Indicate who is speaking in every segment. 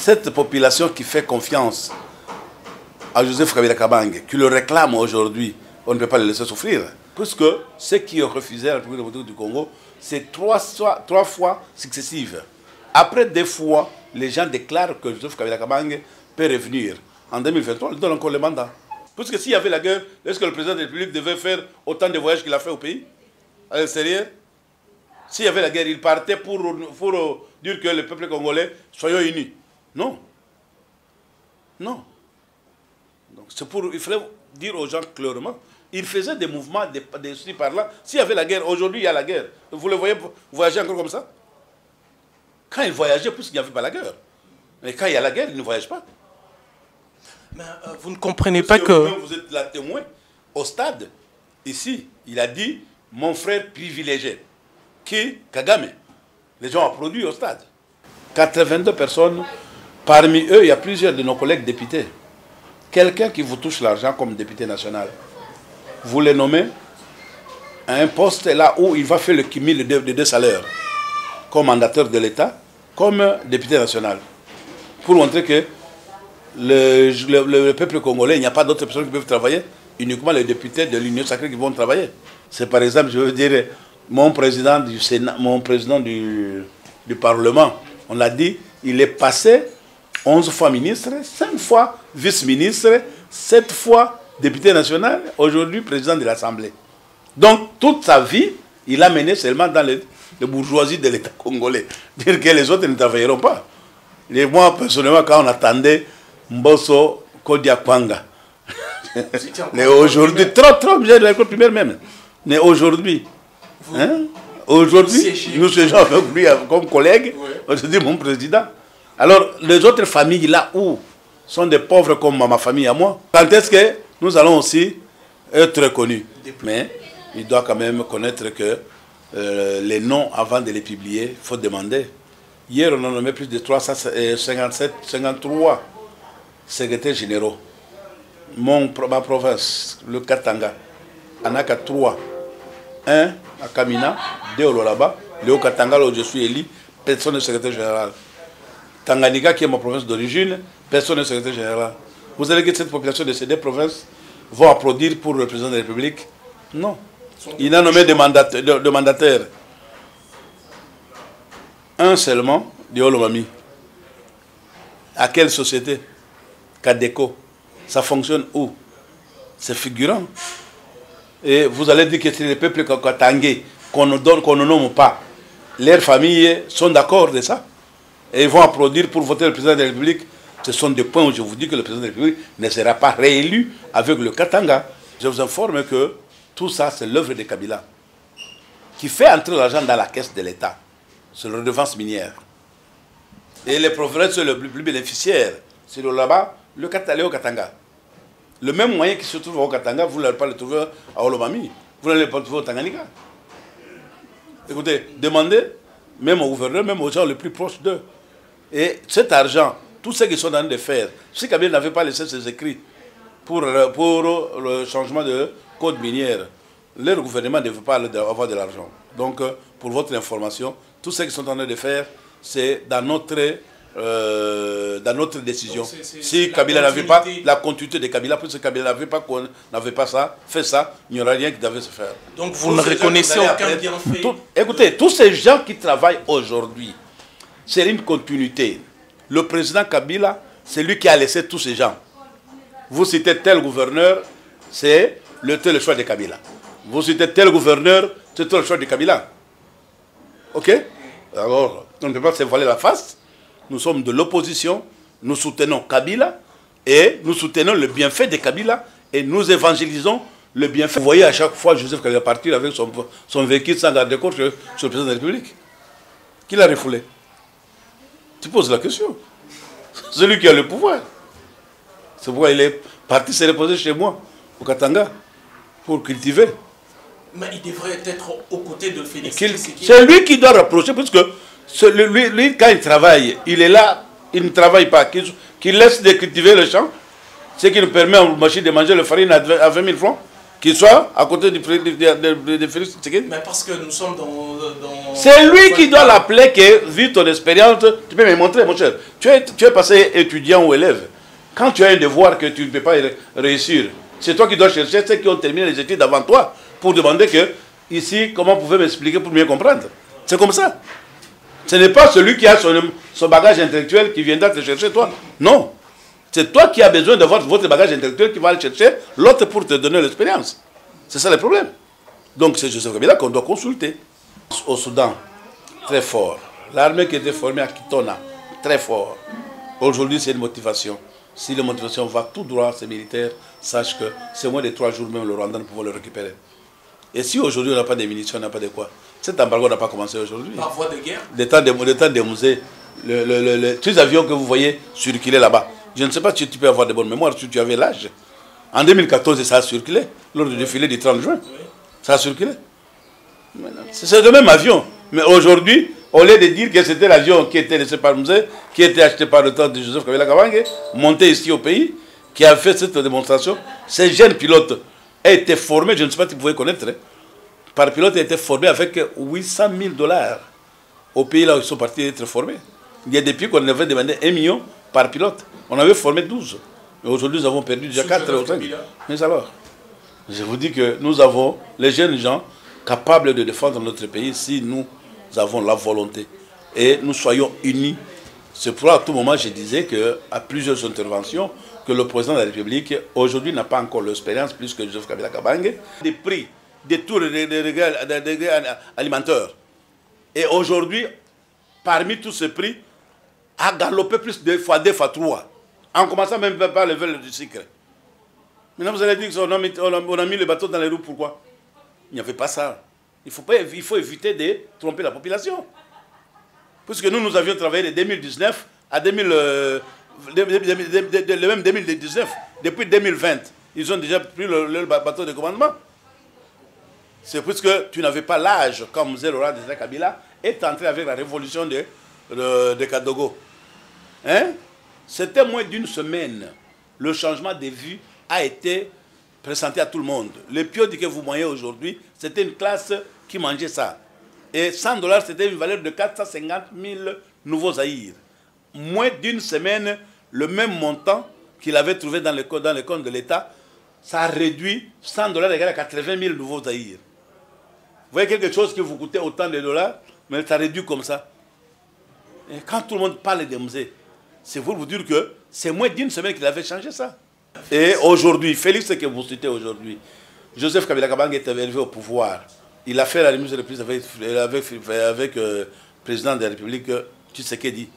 Speaker 1: cette population qui fait confiance à Joseph Kabila Kabange, qui le réclame aujourd'hui, on ne peut pas le laisser souffrir. Puisque ceux qui ont refusé la République démocratique du Congo, c'est trois fois successives. Après 2 fois, les gens déclarent que Joseph Kabila Kabange peut revenir. En 2023, il donne encore le mandat. Puisque s'il y avait la guerre, est-ce que le président de la République devait faire autant de voyages qu'il a fait au pays, à l'extérieur? S'il y avait la guerre, il partait pour dire que le peuple congolais, soyons unis. Non. Non. Donc il fallait dire aux gens clairement, il faisait des mouvements de par là. S'il y avait la guerre, aujourd'hui il y a la guerre. Vous le voyez voyager encore comme ça? Quand il voyageait, puisqu'il n'y avait pas la guerre. Mais quand il y a la guerre, il ne voyage pas.
Speaker 2: Mais vous ne comprenez pas que...
Speaker 1: Vous êtes là témoin au stade. Ici, il a dit, mon frère privilégié. Qui? Kagame. Les gens ont applaudi au stade. 82 personnes. Parmi eux, il y a plusieurs de nos collègues députés. Quelqu'un qui vous touche l'argent comme député national, vous le nommez à un poste là où il va faire le cumul de 2 salaires, comme mandataire de l'État, comme député national. Pour montrer que le peuple congolais, il n'y a pas d'autres personnes qui peuvent travailler, uniquement les députés de l'Union sacrée qui vont travailler. C'est par exemple, je veux dire, mon président du Sénat, mon président du Parlement, on l'a dit, il est passé 11 fois ministre, 5 fois vice-ministre, 7 fois député national, aujourd'hui président de l'Assemblée. Donc, toute sa vie, il a mené seulement dans les bourgeoisies de l'État congolais. Dire que les autres ne travailleront pas. Et moi, personnellement, quand on attendait Mbosso Kodiakwanga, mais aujourd'hui, trop, j'ai l'école primaire même. Mais aujourd'hui, nous sommes avec lui comme collègue, on se dit mon président. Alors, les autres familles là où sont des pauvres comme ma famille à moi, quand est-ce que nous allons aussi être reconnus? Mais il doit quand même connaître que les noms, avant de les publier, il faut demander. Hier, on a nommé plus de 53 secrétaires généraux. Ma province, le Katanga, en a qu'à 3. 1 à Kamina, 2 au Loraba, le Haut-Katanga, où je suis élu, personne n'est secrétaire général. Tanganyika, qui est ma province d'origine, personne n'est secrétaire général. Vous allez que cette population de ces 2 provinces vont applaudir pour le président de la République? Non. Il a nommé des mandataires. Un seulement, Diolomami. À quelle société? Cadeco. Ça fonctionne où? C'est figurant. Et vous allez dire que c'est les peuples katangais qu'on ne nomme pas. Leurs familles sont d'accord de ça. Et ils vont applaudir pour voter le président de la République. Ce sont des points où je vous dis que le président de la République ne sera pas réélu avec le Katanga. Je vous informe que tout ça, c'est l'œuvre de Kabila, qui fait entrer l'argent dans la caisse de l'État. C'est la redevance minière. Et les provinces les plus bénéficiaires, c'est là-bas, le Katanga. Le même moyen qui se trouve au Katanga, vous n'allez pas le trouver à Olomami. Vous n'allez pas le trouver au Tanganyika. Écoutez, demandez, même au gouverneur, même aux gens les plus proches d'eux. Et cet argent, tout ce qu'ils sont en train de faire, si Kabila n'avait pas laissé ses écrits pour le changement de code minier, leur gouvernement ne veut pas avoir de l'argent. Donc, pour votre information, tout ce qu'ils sont en train de faire, c'est dans notre décision. Si Kabila n'avait pas la continuité de Kabila, puisque Kabila n'avait pas ça, fait ça, il n'y aura rien qui devait se faire.
Speaker 2: Donc vous ne reconnaissez aucun bienfait?
Speaker 1: Écoutez, tous ces gens qui travaillent aujourd'hui, c'est une continuité. Le président Kabila, c'est lui qui a laissé tous ces gens. Vous citez tel gouverneur, c'est le choix de Kabila. Vous citez tel gouverneur, c'est le choix de Kabila. Ok? Alors, on ne peut pas se voiler la face. Nous sommes de l'opposition, nous soutenons Kabila et nous soutenons le bienfait de Kabila et nous évangélisons le bienfait. Vous voyez à chaque fois Joseph Kabila partir avec son véhicule sans garde-côte sur le président de la République. Qui l'a refoulé? Tu poses la question. Celui qui a le pouvoir. C'est pourquoi il est parti se reposer chez moi, au Katanga, pour cultiver.
Speaker 2: Mais il devrait être aux côtés de Félix.
Speaker 1: C'est lui qui doit rapprocher, parce que lui, quand il travaille, il est là, il ne travaille pas, qu'il laisse de cultiver le champ, ce qui nous permet aux machines de manger le farine à 20 000 francs. qu'il soit à côté de Félix Tshisekedi.
Speaker 2: Mais parce que nous sommes dans
Speaker 1: c'est lui qui doit l'appeler, que vu ton expérience, tu peux me montrer, mon cher. Tu es passé étudiant ou élève. Quand tu as un devoir que tu ne peux pas réussir, c'est toi qui dois chercher ceux qui ont terminé les études avant toi pour demander que, ici, comment vous pouvez m'expliquer pour mieux comprendre. C'est comme ça. Ce n'est pas celui qui a son bagage intellectuel qui viendra te chercher toi. Non. C'est toi qui as besoin de votre bagage intellectuel qui va aller chercher l'autre pour te donner l'expérience. C'est ça le problème. Donc c'est Joseph Kabila qu'on doit consulter. Au Soudan, très fort. L'armée qui était formée à Kitona, très fort. Aujourd'hui, c'est une motivation. Si la motivation va tout droit, ces militaires, sache que c'est moins de 3 jours même le Rwanda pour pouvoir le récupérer. Et si aujourd'hui on n'a pas de munitions, on n'a pas de quoi, cet embargo n'a pas commencé aujourd'hui.
Speaker 2: Par voie de guerre.
Speaker 1: Le temps des musées, tous les avions que vous voyez circuler là-bas. Je ne sais pas si tu peux avoir de bonnes mémoires, si tu avais l'âge. En 2014, ça a circulé, lors du défilé du 30 juin. Oui. Ça a circulé. C'est le même avion. Mais aujourd'hui, au lieu de dire que c'était l'avion qui était laissé par le musée, qui était acheté par le temps de Joseph Kabila Kabange, monté ici au pays, qui a fait cette démonstration, ces jeunes pilotes ont été formés, je ne sais pas si vous pouvez connaître, par pilote a été formé avec 800 000 $ au pays là où ils sont partis être formés. Il y a des pays qu'on avait demandé 1 million par pilote. On avait formé 12. Mais aujourd'hui, nous avons perdu déjà 4 ou 5. Mais alors, je vous dis que nous avons les jeunes gens capables de défendre notre pays si nous avons la volonté. Et nous soyons unis. C'est pourquoi à tout moment, je disais qu'à plusieurs interventions, que le président de la République, aujourd'hui, n'a pas encore l'expérience, plus que Joseph Kabila Kabange, des prix, des tours des alimentaires. Et aujourd'hui, parmi tous ces prix, a galopé plus de fois 2 fois 3. En commençant même par le vol du sucre. Maintenant, vous allez dire qu'on a mis le bateau dans les roues, pourquoi? Il n'y avait pas ça. Il faut éviter de tromper la population. Puisque nous avions travaillé de 2019 à même 2019, depuis 2020. Ils ont déjà pris le bateau de commandement. C'est puisque tu n'avais pas l'âge, comme Zé Laurent de Kabila, est entré avec la révolution de Kadogo. Hein? C'était moins d'une semaine. Le changement de vue a été présenté à tout le monde. Le piodi que vous voyez aujourd'hui, c'était une classe qui mangeait ça. Et 100 $, c'était une valeur de 450 000 nouveaux zaïrs. Moins d'une semaine, le même montant qu'il avait trouvé dans les comptes de l'État, ça a réduit 100 $ égale à 80 000 nouveaux zaïrs. Vous voyez quelque chose qui vous coûtait autant de dollars, mais ça réduit comme ça. Et quand tout le monde parle des musées, c'est pour vous dire que c'est moins d'une semaine qu'il avait changé ça. Et aujourd'hui, Félix, ce que vous citez aujourd'hui, Joseph Kabila Kabange est arrivé au pouvoir. Il a fait la remise de reprise avec le président de la République, Tshisekedi.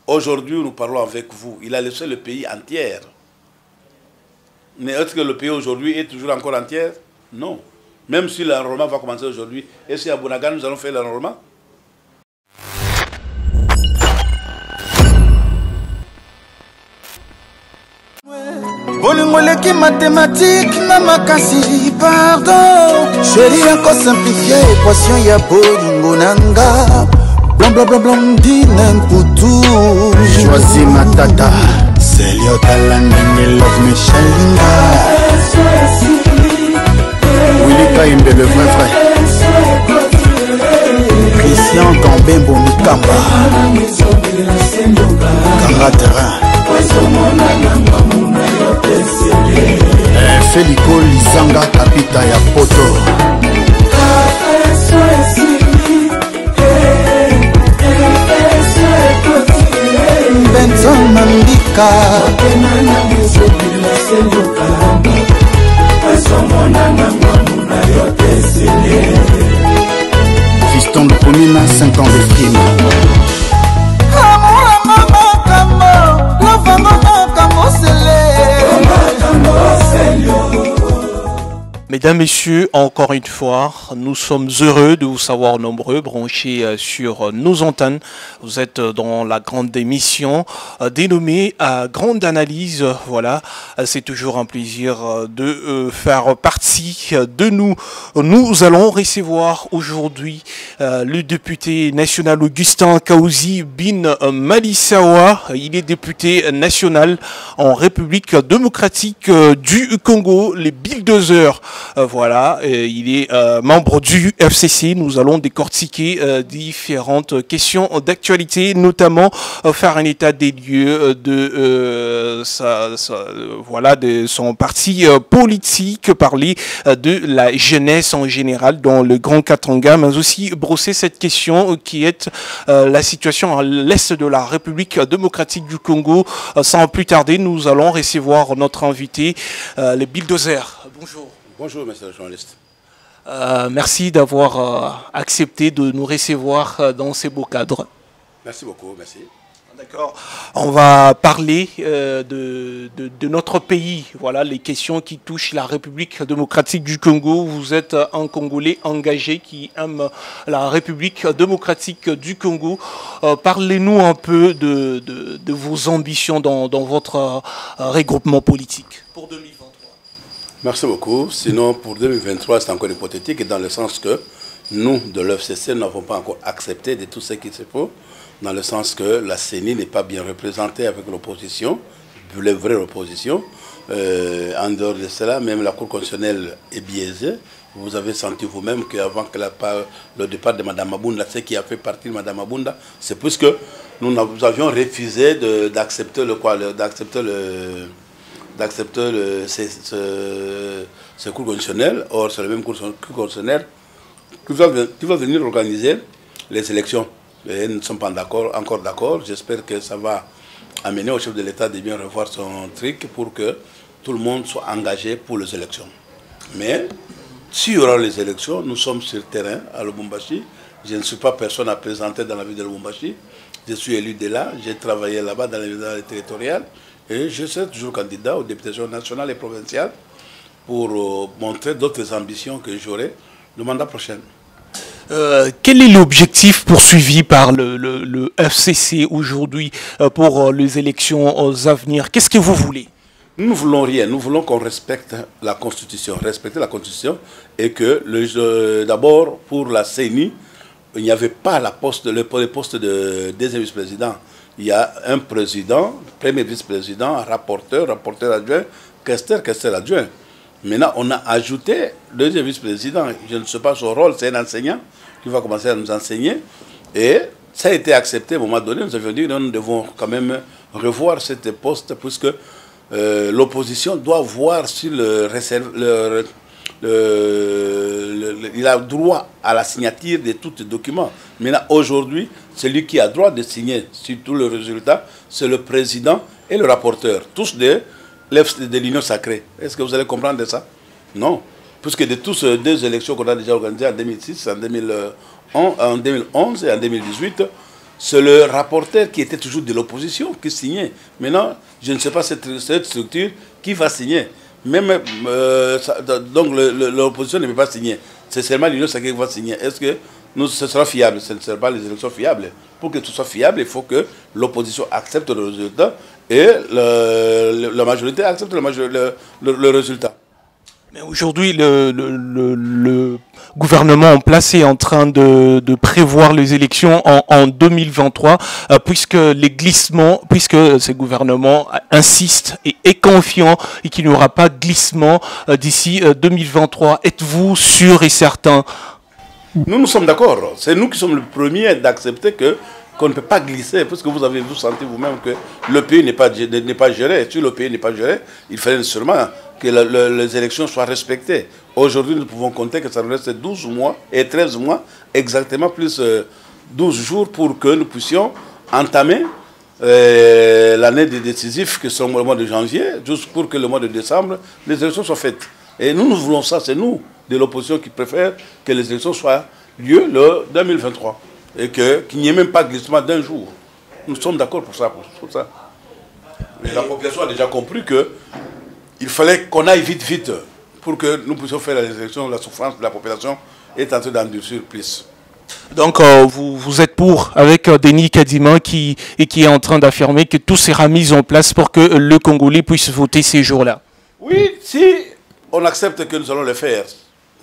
Speaker 1: Aujourd'hui, nous parlons avec vous. Il a laissé le pays entier. Mais est-ce que le pays aujourd'hui est toujours encore entier? Non. Même si l'enrôlement va commencer aujourd'hui. Et si à Bounaga, nous allons faire l'enrôlement?
Speaker 3: Bolingoleki mathématique na makasi pardon chéri encore simplifié équation ya bolingo nanga blanc blanc blanc blanc dine kutu choisi matata Celio talandenge love Michelinga Willy Kaimbe le vrai Christian Gambembo Mikamba Kanga terrain Felico Lizanga Kapita ya poto Benson Mandika Fiston Lukumina 5 ans de prime
Speaker 2: Mesdames, Messieurs, encore une fois, nous sommes heureux de vous savoir nombreux, branchés sur nos antennes. Vous êtes dans la grande émission dénommée Grande Analyse. Voilà, c'est toujours un plaisir de faire partie de nous. Nous allons recevoir aujourd'hui le député national Augustin Kaouzi Bin Malisawa. Il est député national en République démocratique du Congo, les bulldozers Voilà, il est membre du FCC. Nous allons décortiquer différentes questions d'actualité, notamment faire un état des lieux de voilà, de son parti politique, parler de la jeunesse en général dans le Grand Katanga, mais aussi brosser cette question qui est la situation à l'est de la République démocratique du Congo. Sans plus tarder, nous allons recevoir notre invité, le Bulldozer. Bonjour.
Speaker 1: Bonjour, monsieur le journaliste.
Speaker 2: Merci d'avoir accepté de nous recevoir dans ces beaux cadres.
Speaker 1: Merci beaucoup, merci.
Speaker 2: D'accord. On va parler de notre pays. Voilà, les questions qui touchent la République démocratique du Congo. Vous êtes un Congolais engagé qui aime la République démocratique du Congo. Parlez-nous un peu de vos ambitions dans votre regroupement politique pour 2023.
Speaker 1: Merci beaucoup. Sinon, pour 2023, c'est encore hypothétique, dans le sens que nous, de l'FCC, n'avons pas encore accepté de tout ce qui se fait, dans le sens que la CENI n'est pas bien représentée avec l'opposition, la vraie opposition. En dehors de cela, même la Cour constitutionnelle est biaisée. Vous avez senti vous-même qu'avant que le départ de Mme Mabunda, ce qui a fait partir Mme Mabunda, c'est puisque nous avions refusé d'accepter ce cours constitutionnel. Or, c'est le même cours constitutionnel qui va venir organiser les élections. Et nous ne sommes pas encore d'accord. J'espère que ça va amener au chef de l'État de bien revoir son truc pour que tout le monde soit engagé pour les élections. Mais s'il y aura les élections, nous sommes sur le terrain à Lubumbashi. Je ne suis pas personne à présenter dans la ville de Lubumbashi. Je suis élu de là, j'ai travaillé là-bas dans les villes territoriales et je serai toujours candidat aux députations nationales et provinciales pour montrer d'autres ambitions que j'aurai le mandat prochain.
Speaker 2: Quel est l'objectif poursuivi par le FCC aujourd'hui pour les élections à venir? Qu'est-ce que vous voulez?
Speaker 1: Nous ne voulons rien. Nous voulons qu'on respecte la Constitution. Respecter la Constitution et que d'abord pour la CENI, il n'y avait pas le poste de deuxième vice-président. Il y a un président, premier vice-président, rapporteur adjoint, questeur adjoint. Maintenant, on a ajouté le deuxième vice-président. Je ne sais pas son rôle, c'est un enseignant qui va commencer à nous enseigner. Et ça a été accepté à un moment donné. Nous avions dit que nous devons quand même revoir cette poste puisque l'opposition doit voir si il a droit à la signature de tous les documents. Maintenant, aujourd'hui, celui qui a droit de signer sur tous les résultats, c'est le président et le rapporteur, tous de l'Union sacrée. Est-ce que vous allez comprendre ça? Non. Puisque de tous ces deux élections qu'on a déjà organisées en 2006, en 2011 et en 2018, c'est le rapporteur qui était toujours de l'opposition qui signait. Maintenant, je ne sais pas cette structure qui va signer. Même, donc l'opposition ne peut pas signer. C'est seulement l'Union sacrée qui va signer. Est-ce que ce sera fiable? Ce ne sera pas les élections fiables. Pour que tout soit fiable, il faut que l'opposition accepte le résultat et la majorité accepte le résultat.
Speaker 2: Mais aujourd'hui, le gouvernement en place est en train de prévoir les élections en 2023, puisque ce gouvernement insiste et est confiant et qu'il n'y aura pas de glissement d'ici 2023. Êtes-vous sûr et certain?
Speaker 1: Nous sommes d'accord. C'est nous qui sommes les premiers d'accepter qu'on ne peut pas glisser, parce que vous sentez vous-même que le pays n'est pas géré. Si le pays n'est pas géré, il fallait sûrement que les élections soient respectées. Aujourd'hui, nous pouvons compter que ça nous reste 12 mois et 13 mois, exactement plus 12 jours pour que nous puissions entamer l'année des décisifs qui sont le mois de janvier, juste pour que le mois de décembre, les élections soient faites. Et nous voulons ça, c'est nous, de l'opposition, qui préfèrent que les élections soient lieu le 2023. Et qu'il n'y ait même pas de glissement d'un jour. Nous sommes d'accord pour ça. Mais la population a déjà compris qu'il fallait qu'on aille vite pour que nous puissions faire les élections. La souffrance de la population est en train d'endurcir plus.
Speaker 2: Donc vous êtes pour, avec Denis Kadima qui est en train d'affirmer que tout sera mis en place pour que le Congolais puisse voter ces jours-là.
Speaker 1: Oui, si on accepte que nous allons le faire,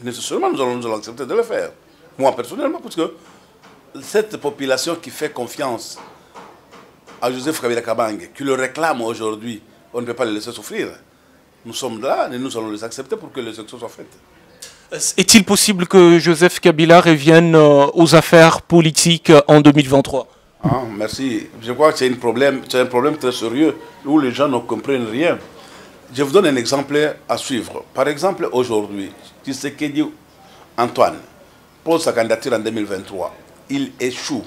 Speaker 1: nécessairement nous allons accepter de le faire. Moi personnellement, parce que cette population qui fait confiance à Joseph Kabila Kabange, qui le réclame aujourd'hui, on ne peut pas les laisser souffrir. Nous sommes là et nous allons les accepter pour que les élections soient faites.
Speaker 2: Est-il possible que Joseph Kabila revienne aux affaires politiques en 2023?
Speaker 1: Ah, merci. Je crois que c'est un problème très sérieux où les gens ne comprennent rien. Je vous donne un exemple à suivre. Par exemple, aujourd'hui, Tshisekedi Antoine pose sa candidature en 2023. Il échoue.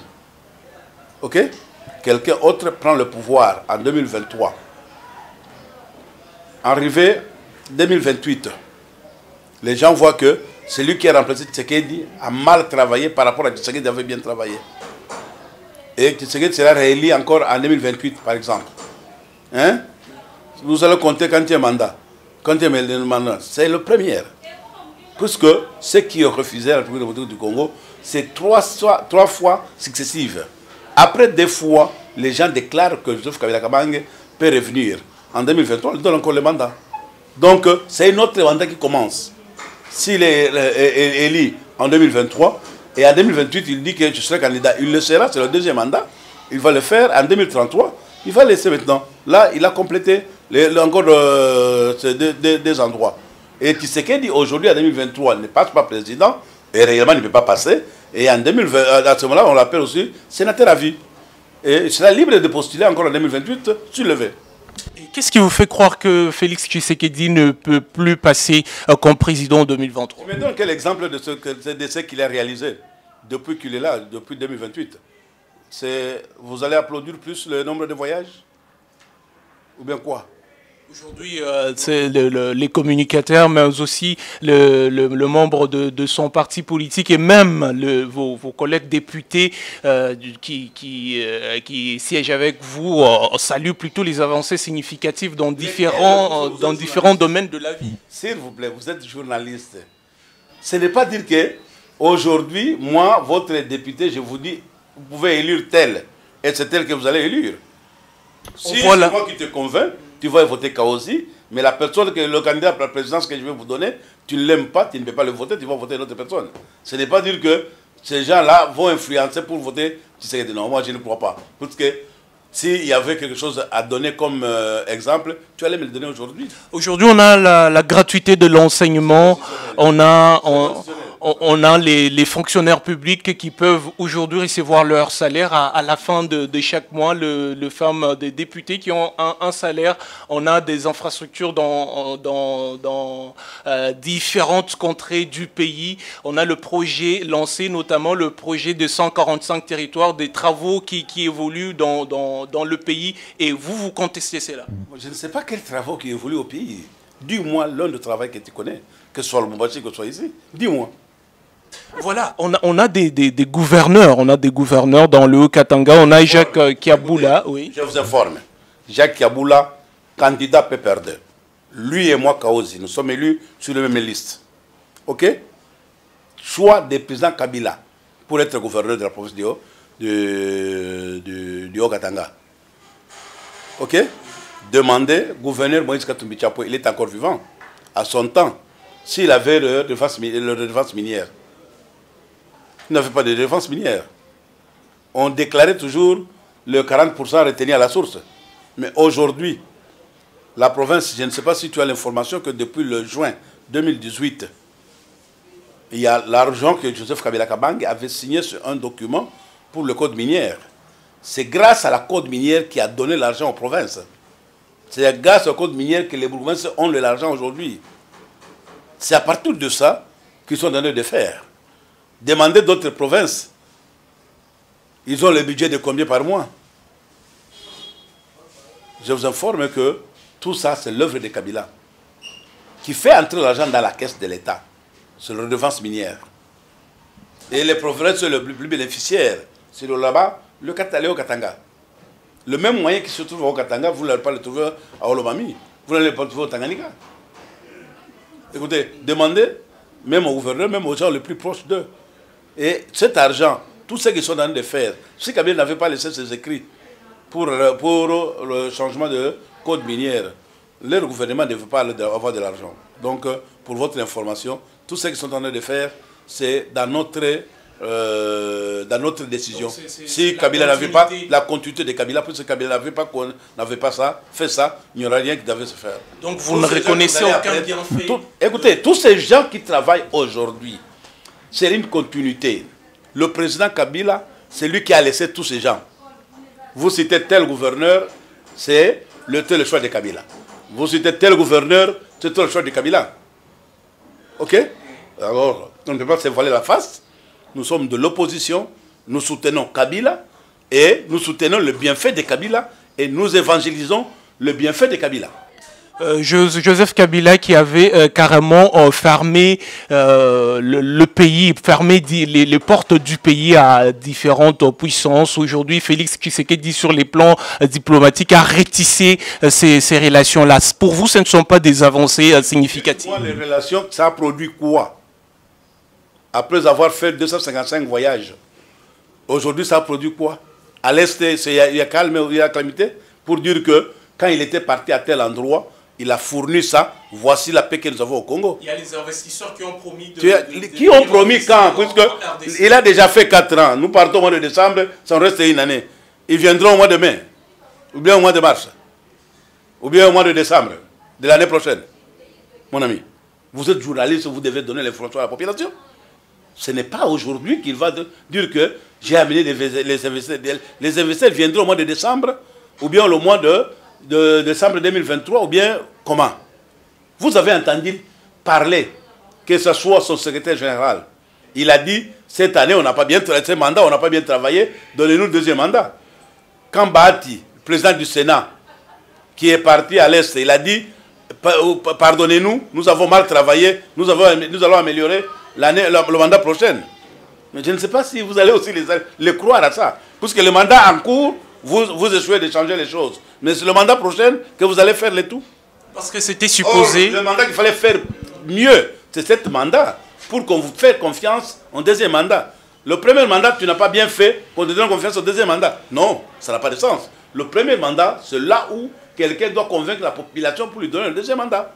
Speaker 1: Ok? Quelqu'un autre prend le pouvoir en 2023. Arrivé 2028, les gens voient que celui qui a remplacé Tshisekedi a mal travaillé par rapport à Tshisekedi qui avait bien travaillé. Et Tshisekedi sera réélu encore en 2028, par exemple. Hein? Vous allez compter quand il y a mandat. Quand il y a mandat, c'est le premier. Puisque ceux qui ont refusé la République démocratique du Congo, c'est trois fois successives. Après 2 fois, les gens déclarent que Joseph Kabila Kabange peut revenir. En 2023, il donne encore le mandat. Donc, c'est une autre mandat qui commence. S'il est élu en 2023, et en 2028, il dit que je serai candidat, il le sera, c'est le 2e mandat. Il va le faire en 2033. Il va laisser maintenant. Là, il a complété encore ces deux endroits. Et Tshisekedi, aujourd'hui, en 2023, ne passe pas président, et réellement, il ne peut pas passer. Et en 2020, à ce moment-là, on l'appelle aussi sénateur à vie. Et il sera libre de postuler encore en 2028, soulevé.
Speaker 2: Qu'est-ce qui vous fait croire que Félix Tshisekedi ne peut plus passer comme président en 2023?
Speaker 1: Mais donc, quel exemple de ce qu'il a réalisé depuis qu'il est là, depuis 2028? Vous allez applaudir plus le nombre de voyages? Ou bien quoi?
Speaker 2: Aujourd'hui, c'est les communicateurs, mais aussi le membre de son parti politique et même vos collègues députés qui siègent avec vous saluent plutôt les avancées significatives dans différents domaines de la vie.
Speaker 1: S'il vous plaît, vous êtes journaliste. Ce n'est pas dire que aujourd'hui, moi, votre député, je vous dis, vous pouvez élire tel, et c'est tel que vous allez élire. Si c'est moi qui te convainc, tu vas voter Kaosi, mais la personne, le candidat à la présidence que je vais vous donner, tu ne l'aimes pas, tu ne peux pas le voter, tu vas voter une autre personne. Ce n'est pas dire que ces gens-là vont influencer pour voter Tshisekedi. Non, moi je ne crois pas. Parce que s'il y avait quelque chose à donner comme exemple, tu allais me le donner aujourd'hui.
Speaker 2: Aujourd'hui, on a la gratuité de l'enseignement, on a les fonctionnaires publics qui peuvent aujourd'hui recevoir leur salaire à la fin de chaque mois, les femmes des députés qui ont un salaire. On a des infrastructures dans différentes contrées du pays. On a le projet lancé, notamment le projet de 145 territoires, des travaux qui évoluent dans le pays. Et vous contestez cela?
Speaker 1: Je ne sais pas quels travaux qui évoluent au pays. Dis-moi l'un de travail que tu connais, que ce soit le Moubachi, que ce soit ici. Dis-moi.
Speaker 2: Voilà, on a des gouverneurs, dans le Haut-Katanga, on a Jacques Kiaboula, oui.
Speaker 1: Je vous informe, Jacques Kiaboula, candidat PPRD. Lui et moi, Kaosi, nous sommes élus sur la même liste. Ok? Choix des présidents Kabila pour être gouverneur de la province du Haut-Katanga. Ok? Demandez, gouverneur Moïse Katumbi Tchapo, il est encore vivant, à son temps, s'il avait le redevance minière. Il n'avait pas de défense minière. On déclarait toujours le 40% retenu à la source. Mais aujourd'hui, la province, je ne sais pas si tu as l'information que depuis le juin 2018, il y a l'argent que Joseph Kabila Kabange avait signé sur un document pour le code minier. C'est grâce à la code minière qui a donné l'argent aux provinces. C'est grâce au code minier que les provinces ont de l'argent aujourd'hui. C'est à partir de ça qu'ils sont en train de faire. Demandez d'autres provinces. Ils ont le budget de combien par mois? Je vous informe que tout ça, c'est l'œuvre de Kabila, qui fait entrer l'argent dans la caisse de l'État. C'est la redevance minière. Et les provinces sont les plus bénéficiaires. C'est là-bas, le Katanga. Le même moyen qui se trouve au Katanga, vous n'allez pas le trouver à Olomami. Vous n'allez pas le trouver au Tanganyika. Écoutez, demandez, même au gouverneur, même aux gens les plus proches d'eux. Et cet argent, tout ce qu'ils sont en train de faire, si Kabila n'avait pas laissé ses écrits pour le changement de code minier, leur gouvernement ne veut pas avoir de l'argent. Donc, pour votre information, tout ce qu'ils sont en train de faire, c'est dans notre dans notre décision.
Speaker 2: Donc,
Speaker 1: Si Kabila n'avait pas la continuité de Kabila, puisque Kabila n'avait pas qu'on n'avait pas ça, fait ça, il n'y aura rien qui devait se faire.
Speaker 2: Donc vous ne reconnaissez aucun bienfait.
Speaker 1: Écoutez, tous ces gens qui travaillent aujourd'hui, c'est une continuité. Le président Kabila, c'est lui qui a laissé tous ces gens. Vous citez tel gouverneur, c'est le choix de Kabila. Vous citez tel gouverneur, c'est le choix de Kabila. Ok? Alors, on ne peut pas se voiler la face. Nous sommes de l'opposition, nous soutenons Kabila et nous soutenons le bienfait de Kabila et nous évangélisons le bienfait de Kabila.
Speaker 2: Joseph Kabila qui avait carrément fermé le pays, fermé les portes du pays à différentes puissances. Aujourd'hui, Félix Tshisekedi, sur les plans diplomatiques, a rétissé ces relations-là. Pour vous, ce ne sont pas des avancées significatives?
Speaker 1: Moi, les relations, ça a produit quoi? Après avoir fait 255 voyages, aujourd'hui, ça a produit quoi? À l'Est, il y a calme, il y a calamité, pour dire que quand il était parti à tel endroit, il a fourni ça. Voici la paix que nous avons au Congo.
Speaker 2: Il y a les investisseurs qui ont promis
Speaker 1: qui ont promis quand? Puisque il a déjà fait 4 ans. Nous partons au mois de décembre, ça en reste une année. Ils viendront au mois de mai, ou bien au mois de mars, ou bien au mois de décembre de l'année prochaine. Mon ami, vous êtes journaliste, vous devez donner l'information à la population. Ce n'est pas aujourd'hui qu'il va dire que j'ai amené les investisseurs. Les investisseurs viendront au mois de décembre, ou bien le mois de décembre 2023, ou bien comment? Vous avez entendu parler, que ce soit son secrétaire général. Il a dit, cette année, on n'a pas bien travaillé, ce mandat, on n'a pas bien travaillé, donnez-nous le deuxième mandat. Quand Bahati, président du Sénat, qui est parti à l'Est, il a dit, pardonnez-nous, nous avons mal travaillé, nous allons améliorer le mandat prochain. Mais je ne sais pas si vous allez aussi les croire à ça. Puisque le mandat en cours, vous échouez de changer les choses. Mais c'est le mandat prochain que vous allez faire le tout.
Speaker 2: Parce que c'était supposé...
Speaker 1: Or, le mandat qu'il fallait faire mieux, c'est ce mandat. Pour qu'on vous fasse confiance en deuxième mandat. Le premier mandat, tu n'as pas bien fait, qu'on te donne confiance au deuxième mandat. Non, ça n'a pas de sens. Le premier mandat, c'est là où quelqu'un doit convaincre la population pour lui donner le deuxième mandat.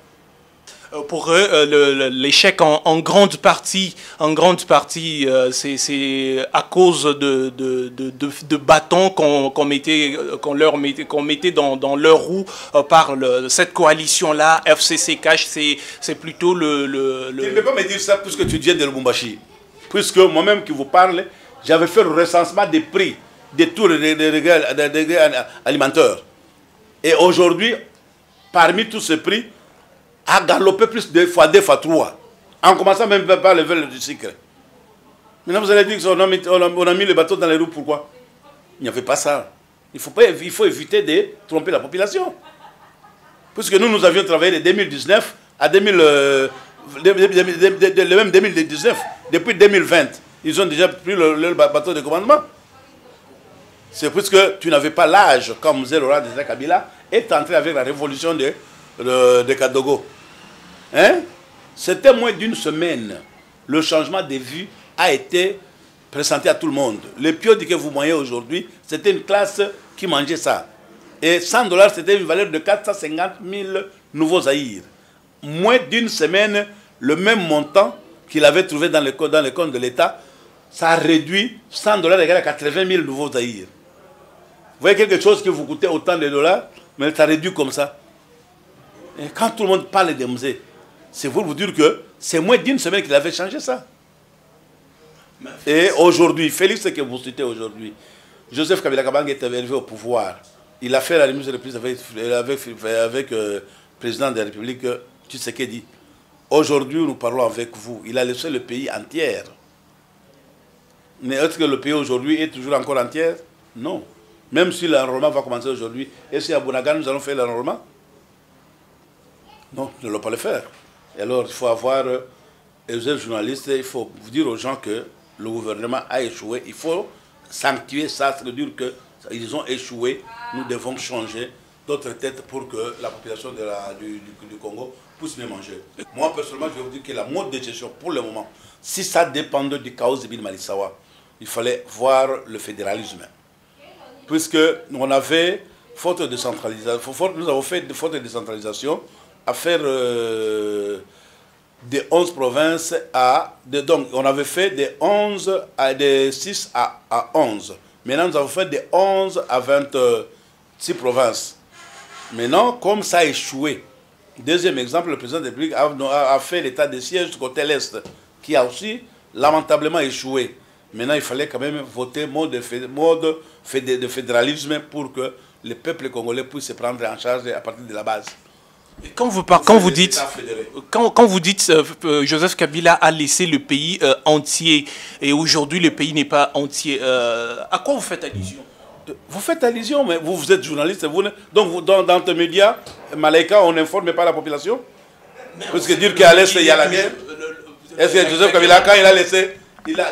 Speaker 2: Pour eux, l'échec en grande partie, c'est à cause de bâtons qu'on mettait dans leur roue par cette coalition-là, FCC Cash, c'est plutôt le...
Speaker 1: Tu ne peux pas me dire ça puisque tu viens de Lubumbashi. Puisque moi-même qui vous parle, j'avais fait le recensement des prix de tous les degrés alimentaires. Et aujourd'hui, parmi tous ces prix, a galopé plus de fois 2 fois 3. En commençant même par le lever du sucre. Maintenant vous allez dire qu'on a mis le bateau dans les roues, pourquoi? Il n'y avait pas ça. Il faut éviter de tromper la population. Puisque nous avions travaillé de 2019 à même 2019. Depuis 2020, ils ont déjà pris le bateau de commandement. C'est puisque tu n'avais pas l'âge, comme Zélora de Kabila, est entré avec la révolution de Kadogo. Hein? C'était moins d'une semaine. Le changement de vue a été présenté à tout le monde. Le piodi que vous voyez aujourd'hui, c'était une classe qui mangeait ça. Et $100, c'était une valeur de 450 000 nouveaux zaïrs. Moins d'une semaine, le même montant qu'il avait trouvé dans les comptes de l'État, ça a réduit $100 égale à 80 000 nouveaux zaïrs. Vous voyez quelque chose qui vous coûtait autant de dollars, mais ça réduit comme ça. Et quand tout le monde parle des musées, c'est pour vous dire que c'est moins d'une semaine qu'il avait changé ça. Et aujourd'hui, Félix, ce que vous citez aujourd'hui, Joseph Kabila Kabang est arrivé au pouvoir. Il a fait la remise de plus avec le président de la République, Tshisekedi. Aujourd'hui, nous parlons avec vous. Il a laissé le pays entier. Mais est-ce que le pays aujourd'hui est toujours encore entier? Non. Même si l'enrôlement va commencer aujourd'hui, et si à Bounaga nous allons faire l'enrôlement? Non, nous ne allons pas le faire. Et alors, il faut avoir, les journalistes, il faut vous dire aux gens que le gouvernement a échoué. Il faut sanctuer ça, c'est-à-dire qu'ils ont échoué. Nous devons changer d'autres têtes pour que la population du Congo puisse mieux manger. Moi, personnellement, je vais vous dire que la mode de gestion, pour le moment, si ça dépendait du chaos de Bill Malisawa, il fallait voir le fédéralisme. Puisque on avait, faute de décentralisation, nous avons fait faute de décentralisation, à faire de 11 provinces donc on avait fait de 6 à 11. Maintenant, nous avons fait de 11 à 26 provinces. Maintenant, comme ça a échoué, deuxième exemple, le président de la République a fait l'état de siège du côté l'Est, qui a aussi lamentablement échoué. Maintenant, il fallait quand même voter mode de fédéralisme pour que le peuple congolais puisse se prendre en charge à partir de la base.
Speaker 2: Et quand vous dites Joseph Kabila a laissé le pays entier et aujourd'hui le pays n'est pas entier, à quoi vous faites allusion?
Speaker 1: Vous faites allusion, mais vous êtes journaliste, donc dans les médias, Malaika, on n'informe pas la population. Parce que dire qu'à l'Est, il y a la guerre. Est-ce que Joseph Kabila, quand il a laissé,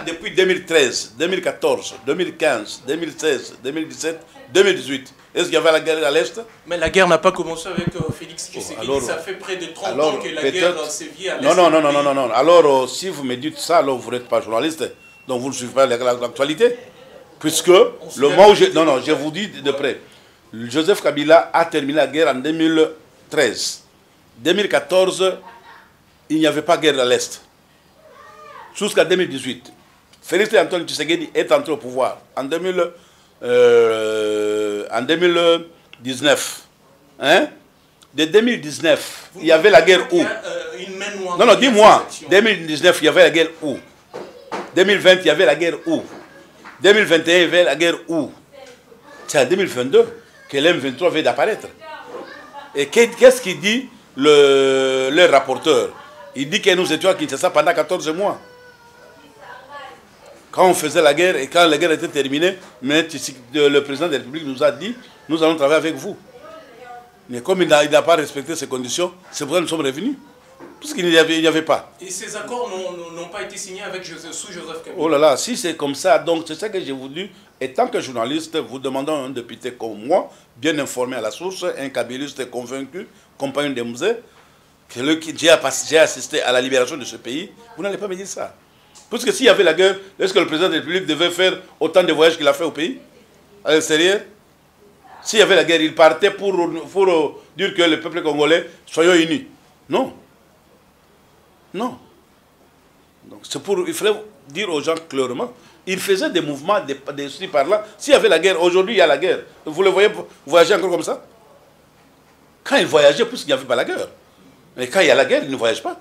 Speaker 1: depuis 2013, 2014, 2015, 2016, 2017, 2018, est-ce qu'il y avait la guerre à l'Est?
Speaker 2: Mais la guerre n'a pas commencé avec Félix Tshisekedi, ça fait près de 30 ans que la guerre sévit à l'Est.
Speaker 1: Non. Alors, si vous me dites ça, alors vous n'êtes pas journaliste, donc vous ne suivez pas l'actualité. Puisque le moment où je vous dis de près, Joseph Kabila a terminé la guerre en 2013. 2014, il n'y avait pas de guerre à l'Est. Jusqu'à 2018. Félix Antoine Tshisekedi est entré au pouvoir en 2019. Hein? De 2019, il y avait la guerre où? Non, dis-moi. 2019, il y avait la guerre où? 2020, il y avait la guerre où? 2021, il y avait la guerre où? C'est en 2022 que l'M23 vient d'apparaître. Et qu'est-ce qu'il dit le rapporteur? Il dit que nous étions à Kinshasa pendant 14 mois. Quand on faisait la guerre et quand la guerre était terminée, le président de la République nous a dit, nous allons travailler avec vous. Mais comme il n'a pas respecté ces conditions, c'est pourquoi nous sommes revenus. Parce qu'il n'y avait pas.
Speaker 2: Et ces accords n'ont pas été signés sous Joseph Kabila.
Speaker 1: Oh là là, si c'est comme ça, donc c'est ça que je vous dis. Et tant que journaliste, vous demandez à un député comme moi, bien informé à la source, un kabyliste convaincu, compagnon des musées, que j'ai assisté à la libération de ce pays, vous n'allez pas me dire ça. Parce que s'il y avait la guerre, est-ce que le président de la République devait faire autant de voyages qu'il a fait au pays, à l'extérieur? S'il y avait la guerre, il partait pour dire que le peuple congolais, soyons unis. Non. Non. Donc il fallait dire aux gens clairement, il faisait des mouvements de par là. S'il y avait la guerre, aujourd'hui il y a la guerre. Vous le voyez voyager encore comme ça? Quand il voyageait, puisqu'il n'y avait pas la guerre. Mais quand il y a la guerre, il ne voyage pas.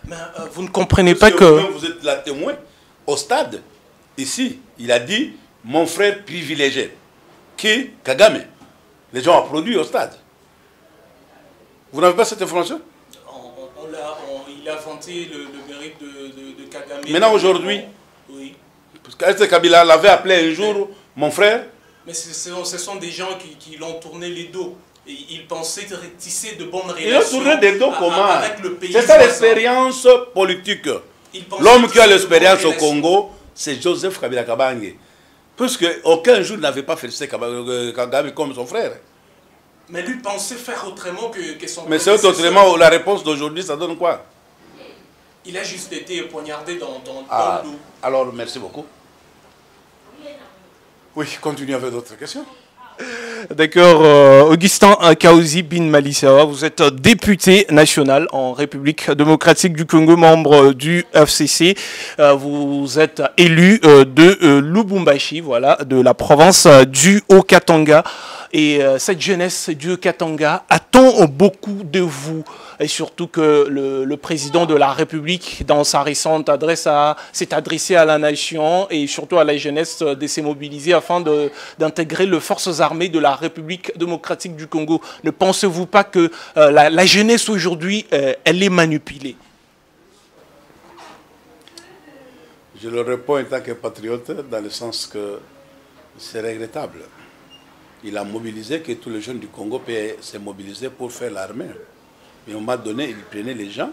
Speaker 2: Mais vous ne comprenez pas que...
Speaker 1: Vous êtes la témoin au stade. Ici, il a dit, mon frère privilégié, qui Kagame. Les gens ont produit au stade. Vous n'avez pas cette information?
Speaker 2: Il a vanté le mérite de Kagame.
Speaker 1: Maintenant, aujourd'hui,
Speaker 2: oui.
Speaker 1: Parce que Kabila l'avait appelé un jour mon frère.
Speaker 2: Mais ce sont des gens qui l'ont tourné les dos. Et ils pensaient tisser de bonnes relations.
Speaker 1: Ils ont tourné des dos comment? C'est ça l'expérience politique. L'homme qui a l'expérience au Congo, c'est Joseph Kabila Kabange. Puisque aucun jour n'avait pas félicité Kagame comme son frère.
Speaker 2: Mais lui pensait faire autrement que son...
Speaker 1: Mais c'est autrement, la réponse d'aujourd'hui, ça donne quoi?
Speaker 2: Il a juste été poignardé dans le dos.
Speaker 1: Alors, merci beaucoup. Oui, continuez avec d'autres questions.
Speaker 2: D'accord. Augustin Kaouzi Bin Malisawa, vous êtes député national en République démocratique du Congo, membre du FCC. Vous êtes élu de Lubumbashi, voilà, de la province du Haut-Katanga. Et cette jeunesse du Katanga attend beaucoup de vous. Et surtout que le président de la République, dans sa récente adresse, s'est adressé à la nation et surtout à la jeunesse de se mobiliser afin d'intégrer les forces armées de la République démocratique du Congo. Ne pensez-vous pas que la jeunesse aujourd'hui, elle est manipulée?
Speaker 1: Je le réponds en tant que patriote, dans le sens que c'est regrettable. Il a mobilisé que tous les jeunes du Congo peuvent se mobiliser pour faire l'armée. Mais à un moment donné, il prenait les gens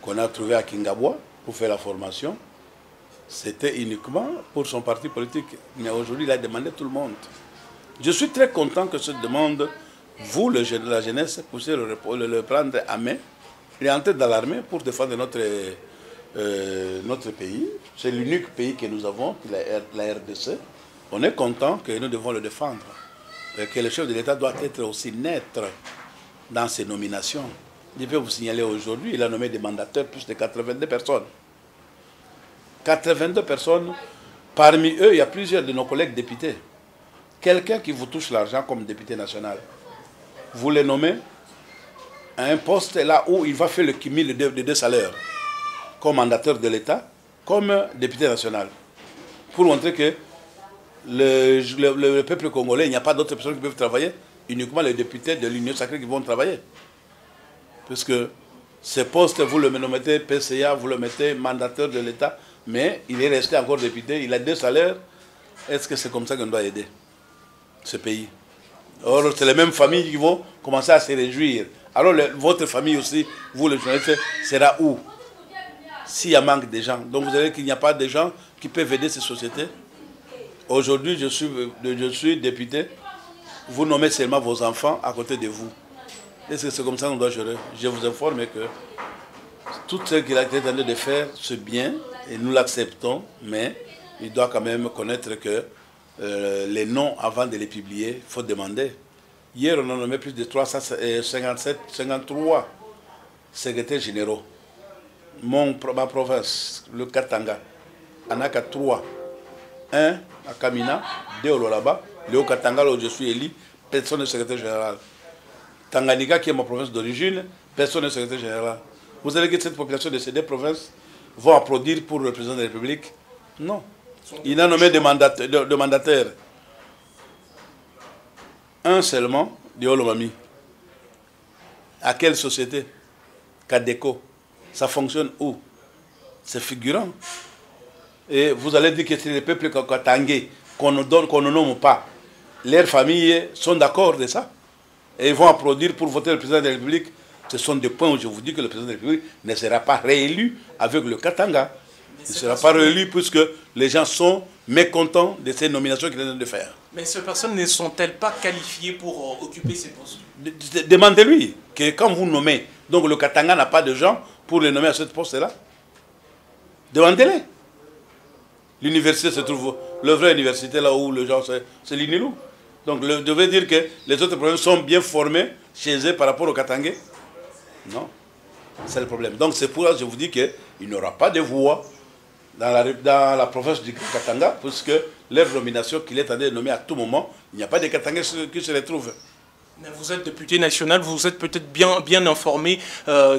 Speaker 1: qu'on a trouvés à Kingabwa pour faire la formation. C'était uniquement pour son parti politique. Mais aujourd'hui, il a demandé tout le monde. Je suis très content que cette demande, vous, la jeunesse, puissiez le prendre à main et entrer dans l'armée pour défendre notre pays. C'est l'unique pays que nous avons, la RDC. On est content que nous devons le défendre. Et que le chef de l'État doit être aussi net dans ses nominations. Je vais vous signaler aujourd'hui, il a nommé des mandateurs, plus de 82 personnes. 82 personnes, parmi eux, il y a plusieurs de nos collègues députés. Quelqu'un qui vous touche l'argent comme député national, vous le nommez à un poste là où il va faire le cumul de deux salaires, comme mandateur de l'État, comme député national, pour montrer que le peuple congolais, il n'y a pas d'autres personnes qui peuvent travailler, uniquement les députés de l'Union sacrée qui vont travailler. Puisque ce poste, vous le mettez PCA, vous le mettez mandataire de l'État, mais il est resté encore député, il a 2 salaires. Est-ce que c'est comme ça qu'on doit aider ce pays? Or, c'est les mêmes familles qui vont commencer à se réjouir. Alors, votre famille aussi, vous les journalistes, sera où? S'il y a manque de gens. Donc, vous savez qu'il n'y a pas de gens qui peuvent aider ces sociétés. Aujourd'hui, je suis député. Vous nommez seulement vos enfants à côté de vous. Est-ce que c'est comme ça qu'on doit gérer? Je vous informe que tout ce qu'il a été en train de faire, c'est bien, et nous l'acceptons, mais il doit quand même connaître que les noms, avant de les publier, il faut demander. Hier, on a nommé plus de 53 secrétaires généraux. Ma province, le Katanga, en a qu'à 3. 1 à Kamina, 2 au Loraba, le Haut-Katanga, là où je suis élu, personne n'est secrétaire général. Tanganyika, qui est ma province d'origine, personne n'est secrétaire général. Vous savez que cette population de ces 2 provinces vont applaudir pour le président de la République? Non. Il a nommé des mandataires. Un seulement, Diolo Mami. À quelle société? Cadeco. Ça fonctionne où? C'est figurant. Et vous allez dire que c'est les peuples katangais qu'on ne nomme pas. Leurs familles sont d'accord de ça. Et ils vont applaudir pour voter le président de la République. Ce sont des points où je vous dis que le président de la République ne sera pas réélu avec le Katanga. Il ne sera pas réélu puisque les gens sont mécontents de ces nominations qu'il est en train de faire.
Speaker 2: Mais ces personnes ne sont-elles pas qualifiées pour occuper ces postes?
Speaker 1: Demandez-lui que quand vous nommez, donc le Katanga n'a pas de gens pour les nommer à ce poste-là. Demandez-les. L'université se trouve, la vraie université là où les gens, c'est l'INILU. Donc, je devais dire que les autres provinces sont bien formés chez eux par rapport au Katangais. Non, c'est le problème. Donc, c'est pour ça que je vous dis qu'il n'y aura pas de voix dans la province du Katanga, puisque leur nomination qu'il est en train de nommer à tout moment, il n'y a pas de Katangais qui se retrouvent.
Speaker 2: Mais vous êtes député national, vous êtes peut-être bien informé.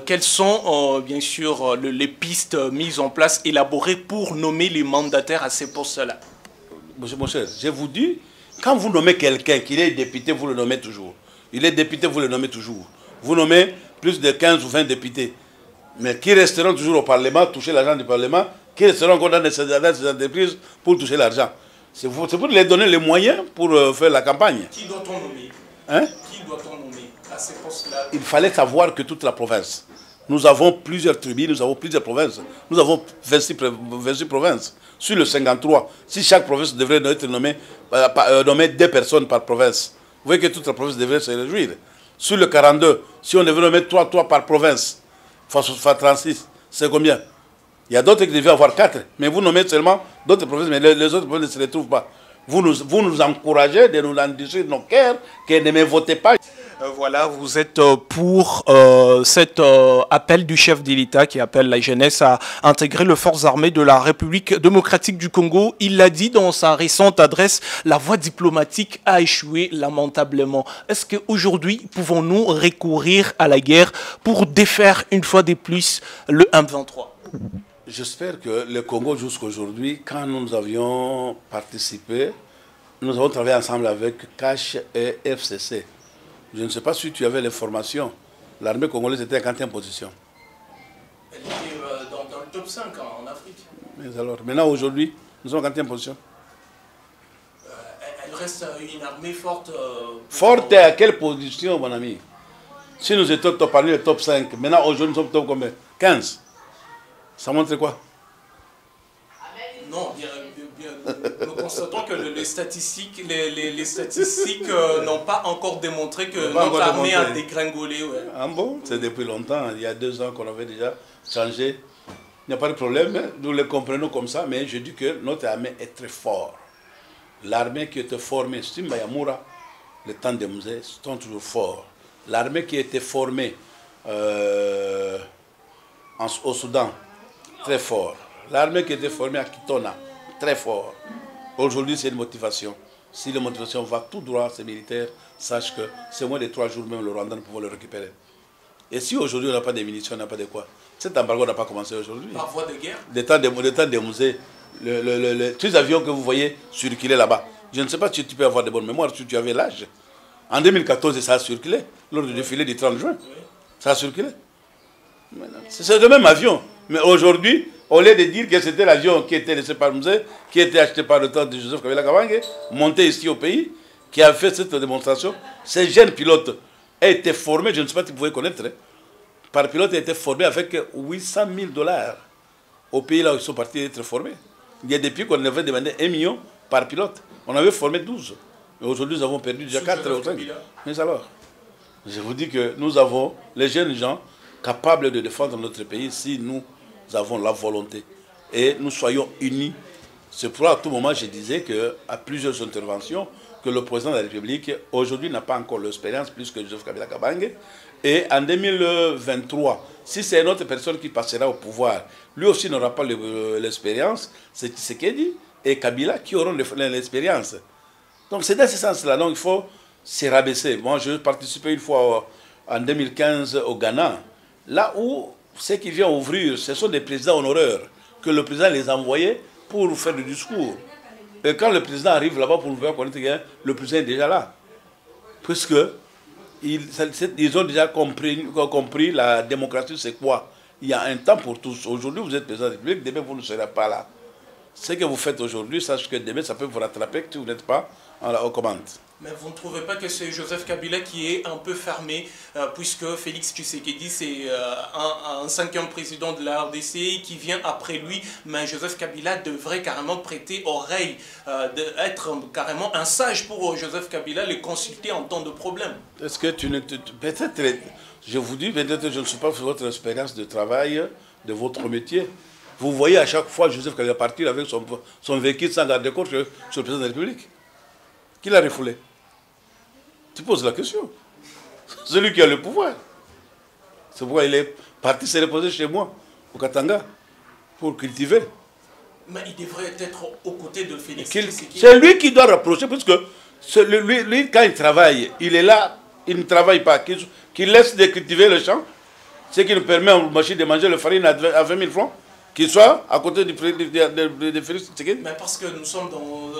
Speaker 2: Quelles sont, bien sûr, les pistes mises en place, élaborées pour nommer les mandataires à ces postes-là?
Speaker 1: Mon cher, je vous dis, quand vous nommez quelqu'un, qu'il est député, vous le nommez toujours. Il est député, vous le nommez toujours. Vous nommez plus de 15 ou 20 députés, mais qui resteront toujours au Parlement, toucher l'argent du Parlement, qui resteront encore dans ces entreprises pour toucher l'argent. C'est pour les donner les moyens pour faire la campagne.
Speaker 2: Qui doit-on nommer?
Speaker 1: Hein?
Speaker 2: Qui doit-on nommer à ces postes-là?
Speaker 1: Il fallait savoir que toute la province, nous avons plusieurs tribus, nous avons plusieurs provinces, nous avons 26 provinces. Sur le 53, si chaque province devrait être nommer 2 personnes par province, vous voyez que toute la province devrait se réjouir. Sur le 42, si on devait nommer 3 par province, fois 36, c'est combien? Il y a d'autres qui devaient avoir 4, mais vous nommez seulement d'autres provinces, mais les autres provinces ne se retrouvent pas. Vous nous encouragez de nous endurcir nos cœurs, que ne me votez pas.
Speaker 2: Voilà, vous êtes pour cet appel du chef de l'État qui appelle la jeunesse à intégrer les forces armées de la République démocratique du Congo. Il l'a dit dans sa récente adresse, la voie diplomatique a échoué lamentablement. Est-ce qu'aujourd'hui, pouvons-nous recourir à la guerre pour défaire une fois de plus le M23?
Speaker 1: J'espère que le Congo, jusqu'aujourd'hui, quand nous avions participé, nous avons travaillé ensemble avec CACH et FCC. Je ne sais pas si tu avais l'information. L'armée congolaise était en 40e position.
Speaker 2: Elle était dans le top 5 en Afrique.
Speaker 1: Mais alors, maintenant, aujourd'hui, nous sommes en 40e position.
Speaker 2: Elle reste une armée forte.
Speaker 1: Forte à quelle position, mon ami? Si nous étions parmi les top 5, maintenant, aujourd'hui, nous sommes top combien? 15. Ça montre quoi?
Speaker 2: Non, nous constatons que les statistiques n'ont pas encore démontré que notre armée a dégringolé. Ouais.
Speaker 1: Ah bon? C'est depuis longtemps. Il y a 2 ans qu'on avait déjà changé. Il n'y a pas de problème. Nous le comprenons comme ça, mais je dis que notre armée est très forte. L'armée qui était formée, Simba Yamura, le temps de Mouzé, sont toujours forts. L'armée qui était formée au Soudan, très fort. L'armée qui était formée à Kitona, très fort. Aujourd'hui, c'est une motivation. Si la motivation va tout droit, ces militaires, sache que c'est moins de 3 jours même le Rwanda pour pouvoir le récupérer. Et si aujourd'hui on n'a pas de munitions, on n'a pas de quoi, cet embargo n'a pas commencé aujourd'hui.
Speaker 2: Par voie de guerre.
Speaker 1: Des temps des musées, tous les avions que vous voyez circuler là-bas. Je ne sais pas si tu peux avoir de bonnes mémoires, si tu avais l'âge. En 2014, ça a circulé, lors du défilé du 30 juin. Oui. Ça a circulé. C'est le même avion. Mais aujourd'hui, au lieu de dire que c'était l'avion qui était laissé par le musée, qui était acheté par le temps de Joseph Kabila Kabange, monté ici au pays, qui a fait cette démonstration, ces jeunes pilotes ont été formés, je ne sais pas si vous pouvez connaître, par pilote a été formé avec 800 000 $ au pays là où ils sont partis être formés. Il y a depuis qu'on avait demandé 1 million par pilote. On avait formé 12. Mais aujourd'hui, nous avons perdu déjà 4 ou 5. Mais alors, je vous dis que nous avons les jeunes gens capables de défendre notre pays si nous avons la volonté. Et nous soyons unis. C'est pourquoi à tout moment, je disais qu'à plusieurs interventions, que le président de la République, aujourd'hui, n'a pas encore l'expérience plus que Joseph Kabila Kabange. Et en 2023, si c'est une autre personne qui passera au pouvoir, lui aussi n'aura pas l'expérience, c'est Tshisekedi et Kabila qui auront l'expérience. Donc c'est dans ce sens-là. Donc il faut se rabaisser. Moi, je participais une fois en 2015 au Ghana, là où ceux qui viennent ouvrir, ce sont des présidents honoraires, que le président les a envoyés pour faire du discours. Et quand le président arrive là-bas pour nous faire connaître que le président est déjà là. Puisque ils ont déjà compris la démocratie, c'est quoi. Il y a un temps pour tous. Aujourd'hui, vous êtes président de la République, demain, vous ne serez pas là. Ce que vous faites aujourd'hui, sachez que demain, ça peut vous rattraper si vous n'êtes pas aux commandes.
Speaker 2: Mais vous ne trouvez pas que c'est Joseph Kabila qui est un peu fermé, puisque Félix Tshisekedi, c'est un 5e président de la RDC qui vient après lui, mais Joseph Kabila devrait carrément prêter oreille, être carrément un sage pour Joseph Kabila, le consulter en temps de problème. Est-ce que tu ne...
Speaker 1: Peut-être, je vous dis, peut-être je ne suis pas sur votre expérience de travail, de votre métier. Vous voyez à chaque fois Joseph Kabila partir avec son véhicule sans garde côte sur le président de la République. Qui l'a refoulé? Tu poses la question. Celui qui a le pouvoir. C'est pourquoi il est parti se reposer chez moi, au Katanga, pour cultiver.
Speaker 2: Mais il devrait être aux côtés de Félix.
Speaker 1: C'est lui qui doit rapprocher, parce que lui, quand il travaille, il est là, il ne travaille pas, qu'il laisse de cultiver le champ, ce qui nous permet aux machines de manger le farine à 20 000 francs. Qu'il soit à côté de Félix Tshisekedi.
Speaker 2: Mais parce que nous sommes dans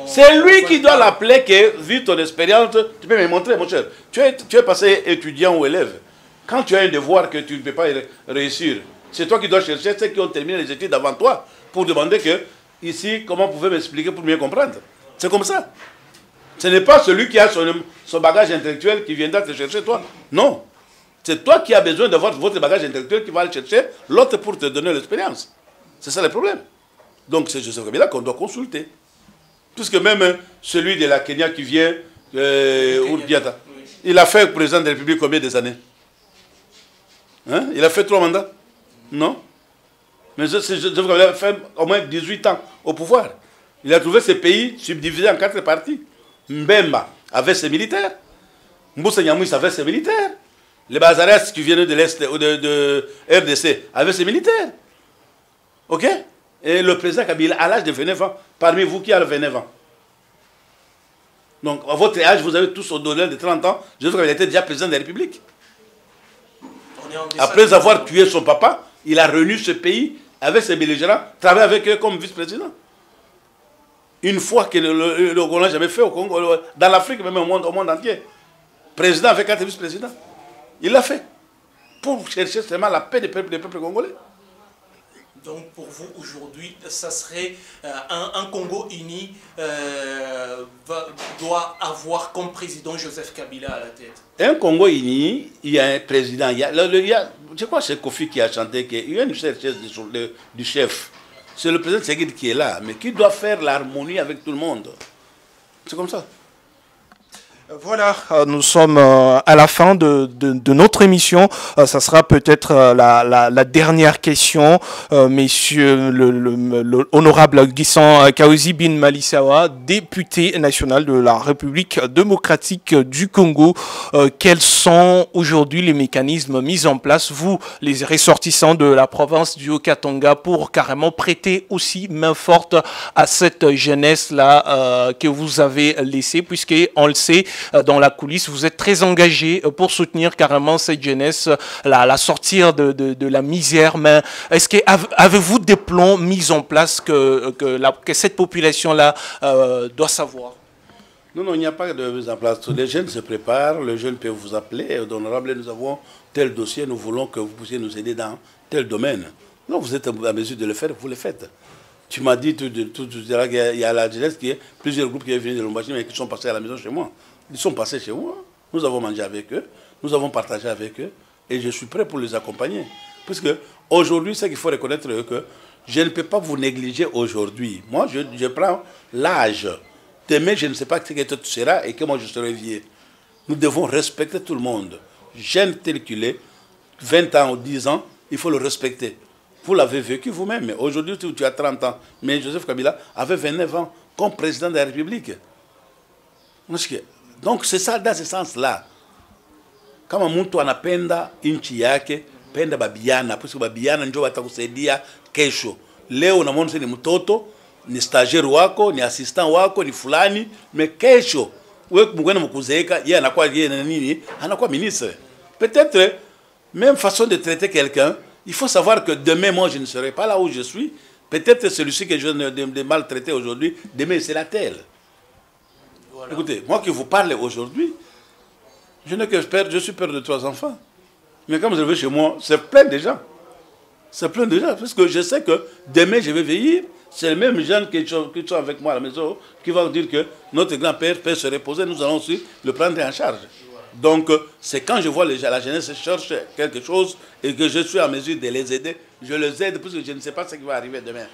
Speaker 1: c'est lui qui doit l'appeler, que vu ton expérience, tu peux me montrer, mon cher. Tu es passé étudiant ou élève. Quand tu as un devoir que tu ne peux pas réussir, c'est toi qui dois chercher ceux qui ont terminé les études avant toi pour demander que, ici, comment vous pouvez m'expliquer pour mieux comprendre. C'est comme ça. Ce n'est pas celui qui a son bagage intellectuel qui viendra te chercher toi. Non. C'est toi qui as besoin d'avoir votre bagage intellectuel qui va aller chercher l'autre pour te donner l'expérience. C'est ça le problème. Donc c'est Joseph Kabila qu'on doit consulter. Puisque même celui de la Kenya qui vient, Ourdiata, il a fait président de la République combien des années? Hein? Il a fait 3 mandats? Non. Mais Joseph Kabila a fait au moins 18 ans au pouvoir. Il a trouvé ce pays subdivisé en 4 parties. Mbemba avait ses militaires. Mboussa Nyamouis avait ses militaires. Les Bazares qui viennent de l'Est ou de RDC avaient ses militaires. Ok? Et le président Kabila, à l'âge de 29 ans, parmi vous qui a 29 ans. Donc, à votre âge, vous avez tous au-delà de 30 ans. Je sais qu'il était déjà président de la République. Après avoir tué son papa, il a réuni ce pays avec ses belligérants, travaillé avec eux comme vice-président. Une fois que le Congo n'a jamais fait au Congo, dans l'Afrique, même au monde entier. Président avec 4 vice-présidents. Il l'a fait. Pour chercher seulement la paix des peuples congolais.
Speaker 2: Donc pour vous, aujourd'hui, ça serait un Congo uni doit avoir comme président Joseph Kabila à la tête.
Speaker 1: Un Congo uni, il y a un président. Je crois que c'est Kofi qui a chanté qu'il y a une chaise du chef. C'est le président Tshisekedi qui est là, mais qui doit faire l'harmonie avec tout le monde. C'est comme ça.
Speaker 2: Voilà, nous sommes à la fin de notre émission. Ça sera peut-être la dernière question. Messieurs le honorable Guissan Kaozi Bin Malisawa, député national de la République démocratique du Congo, quels sont aujourd'hui les mécanismes mis en place, vous, les ressortissants de la province du Haut-Katanga, pour carrément prêter aussi main forte à cette jeunesse-là que vous avez laissée, puisqu'on le sait, dans la coulisse, vous êtes très engagé pour soutenir carrément cette jeunesse, la sortir de la misère. Mais est-ce que avez-vous des plans mis en place que cette population-là doit savoir?
Speaker 1: Non, il n'y a pas de mise en place. Les jeunes se préparent, les jeunes peuvent vous appeler. Honorable, nous avons tel dossier, nous voulons que vous puissiez nous aider dans tel domaine. Non, vous êtes à mesure de le faire, vous le faites. Tu m'as dit tout qu'il y a la jeunesse qui est plusieurs groupes qui sont venus de Lombashi mais qui sont passés à la maison chez moi. Ils sont passés chez moi, nous avons mangé avec eux, nous avons partagé avec eux et je suis prêt pour les accompagner. Puisque aujourd'hui, c'est qu'il faut reconnaître que je ne peux pas vous négliger aujourd'hui. Moi, je prends l'âge. Demain, je ne sais pas ce que tu seras et que moi je serai vieux. Nous devons respecter tout le monde. Jeune tel qu'il est, 20 ans ou 10 ans, il faut le respecter. Vous l'avez vécu vous-même. Mais aujourd'hui, tu as 30 ans. Mais Joseph Kabila avait 29 ans comme président de la République. Donc c'est ça dans ce sens-là. Kama mtu anapenda nchi yake, penda babiana, parce que babiana ndio watakusaidia kesho. Leo unamwona ni mtoto, ni stagiaire wako, ni assistant wako, ni fulani, mais kesho wewe mkwenda mkuzeeka, yeye anakuwa nini? Anakuwa ministre. Peut-être même façon de traiter quelqu'un, il faut savoir que demain moi je ne serai pas là où je suis. Peut-être celui-ci que je de maltraiter aujourd'hui, demain c'est la telle. Voilà. Écoutez, moi qui vous parle aujourd'hui, je suis père de 3 enfants. Mais quand vous arrivez chez moi, c'est plein de gens. C'est plein de gens. Parce que je sais que demain, je vais vieillir. C'est les mêmes gens qui sont avec moi à la maison qui vont dire que notre grand-père peut se reposer. Nous allons aussi le prendre en charge. Donc, c'est quand je vois la jeunesse cherche quelque chose et que je suis en mesure de les aider, je les aide parce que je ne sais pas ce qui va arriver demain.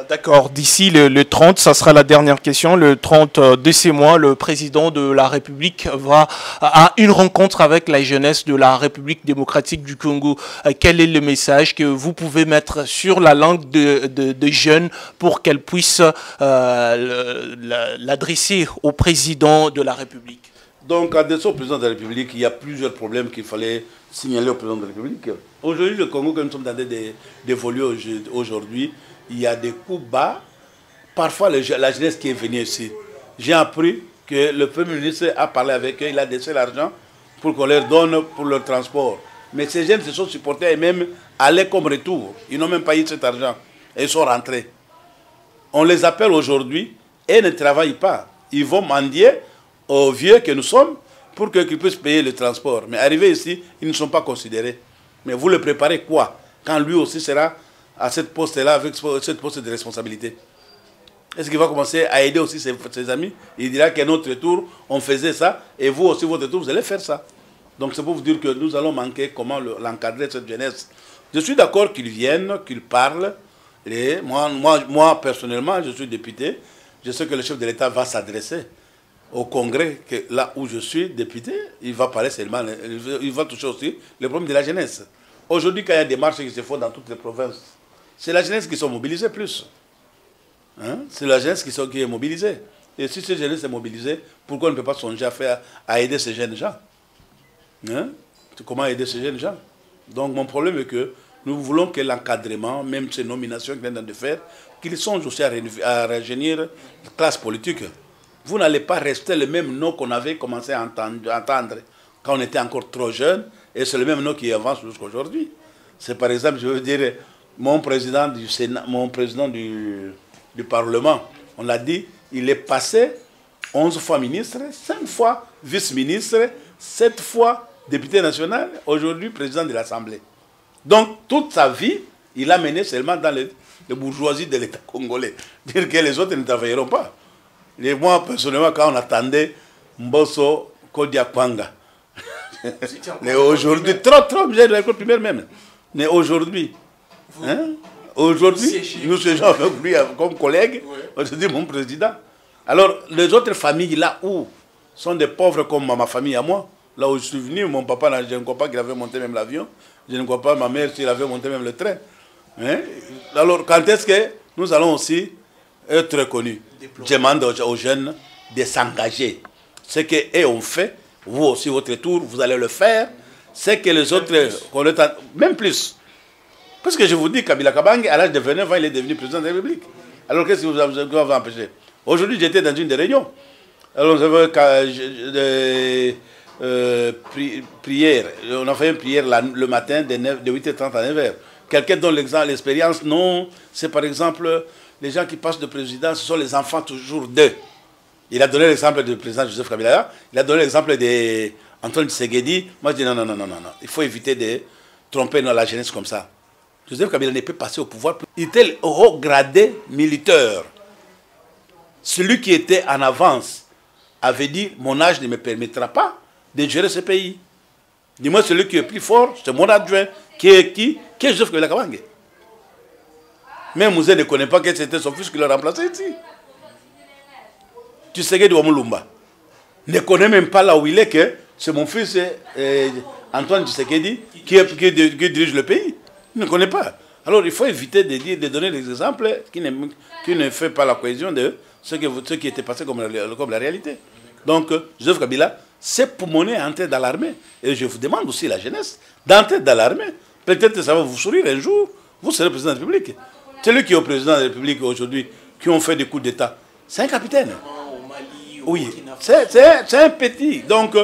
Speaker 2: D'accord, d'ici le 30, ça sera la dernière question. Le 30 de ces mois, le président de la République va à une rencontre avec la jeunesse de la République démocratique du Congo. Quel est le message que vous pouvez mettre sur la langue de jeunes pour qu'elle puisse l'adresser au président de la République?
Speaker 1: Donc, adressé au président de la République, il y a plusieurs problèmes qu'il fallait signaler au président de la République. Aujourd'hui, le Congo, que nous sommes en train d'évoluer aujourd'hui, il y a des coups bas. Parfois, la jeunesse qui est venue ici, j'ai appris que le Premier ministre a parlé avec eux, il a laissé l'argent pour qu'on leur donne pour leur transport. Mais ces jeunes se sont supportés et même allaient comme retour. Ils n'ont même pas eu cet argent. Et ils sont rentrés. On les appelle aujourd'hui et ne travaillent pas. Ils vont mendier aux vieux que nous sommes pour qu'ils puissent payer le transport. Mais arrivés ici, ils ne sont pas considérés. Mais vous le préparez quoi? Quand lui aussi sera à cette poste-là, avec cette poste de responsabilité. Est-ce qu'il va commencer à aider aussi ses amis? Il dira qu'à notre tour, on faisait ça, et vous aussi, votre tour, vous allez faire ça. Donc c'est pour vous dire que nous allons manquer comment l'encadrer, cette jeunesse. Je suis d'accord qu'ils viennent, qu'ils parlent. Et moi, personnellement, je suis député. Je sais que le chef de l'État va s'adresser au Congrès, que là où je suis député, il va parler seulement, il va toucher aussi le problème de la jeunesse. Aujourd'hui, quand il y a des marches qui se font dans toutes les provinces, c'est la jeunesse qui sont mobilisées plus. Hein? C'est la jeunesse qui est mobilisée. Et si cette jeunesse est mobilisée, pourquoi on ne peut pas songer à aider ces jeunes gens? Hein? Comment aider ces jeunes gens? Donc mon problème est que nous voulons que l'encadrement, même ces nominations qu'ils viennent de faire, qu'ils songent aussi à rajeunir la classe politique. Vous n'allez pas rester le même nom qu'on avait commencé à entendre quand on était encore trop jeune, et c'est le même nom qui avance jusqu'à aujourd'hui. C'est par exemple, je veux dire, mon président du Sénat, mon président du Parlement, on l'a dit, il est passé 11 fois ministre, 5 fois vice-ministre, 7 fois député national, aujourd'hui président de l'Assemblée. Donc, toute sa vie, il a mené seulement dans les bourgeoisies de l'État congolais. Dire que les autres ne travailleront pas. Et moi, personnellement, quand on attendait Mbosso Kodia Kwanga, mais aujourd'hui, trop, j'ai l'école primaire même. Mais aujourd'hui, hein, aujourd'hui, nous sommes avec lui comme collègues, on se dit mon président. Alors, les autres familles là où sont des pauvres comme ma famille à moi. Là où je suis venu, mon papa, je ne crois pas qu'il avait monté même l'avion. Je ne crois pas ma mère s'il avait monté même le train. Hein? Alors, quand est-ce que nous allons aussi être reconnus? Je demande aux jeunes de s'engager. Ce qu'eux ont fait, vous aussi, votre tour, vous allez le faire. Ce que les autres, même plus. Parce que je vous dis, Kabila Kabange, à l'âge de 29 ans, il est devenu président de la République. Alors, qu'est-ce qui vous a empêché? Aujourd'hui, j'étais dans une des réunions. Alors, nous avons prière. On a fait une prière le matin de 8h30 à 9h. Quelqu'un donne l'expérience? Non. C'est par exemple, les gens qui passent de président, ce sont les enfants toujours d'eux. Il a donné l'exemple du président Joseph Kabila. Il a donné l'exemple d'Antoine Tshisekedi. Moi, je dis non. Il faut éviter de tromper la jeunesse comme ça. Joseph Kabila ne peut passer au pouvoir. Il était haut gradé militaire. Celui qui était en avance avait dit, mon âge ne me permettra pas de gérer ce pays. Dis-moi, celui qui est plus fort, c'est mon adjoint. Qui est Joseph Kabila Kabange. Même Mouzé ne connaît pas que c'était son fils qui l'a remplacé ici. Tshisekedi Wamulumba ne connaît même pas là où il est que c'est mon fils Antoine Tshisekedi qui dirige le pays. Il ne connaît pas. Alors il faut éviter de donner des exemples qui ne fait pas la cohésion de ce qui était passé comme la réalité. Donc Joseph Kabila, c'est pour mon entrer dans l'armée. Et je vous demande aussi la jeunesse d'entrer dans l'armée. Peut-être que ça va vous sourire un jour. Vous serez président de la République. Celui qui est au président de la République aujourd'hui, qui ont fait des coups d'État, c'est un capitaine. Oui, c'est un petit. Donc,